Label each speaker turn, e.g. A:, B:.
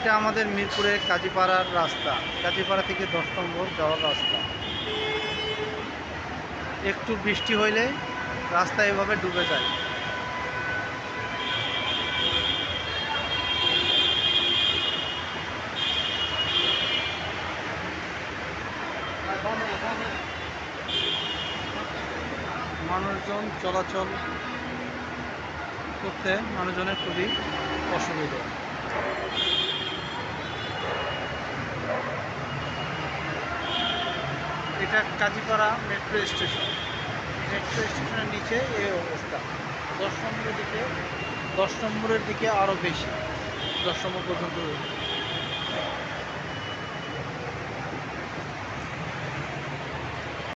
A: এটা আমাদের মিরপুরের কাজীপাড়ার রাস্তা, কাজীপাড়া থেকে 10 নম্বর যাওয়ার রাস্তা। একটু বৃষ্টি হইলে রাস্তা এভাবে ডুবে যায়। মানুষজন চলাচল করতে মানুষজনের খুবই অসুবিধা। এটা কাজীপাড়া মেট্রো স্টেশন। মেট্রো স্টেশনের নিচে এই অবস্থা। 10 নম্বরের দিকে আরও বেশি, 10 নম্বর পর্যন্ত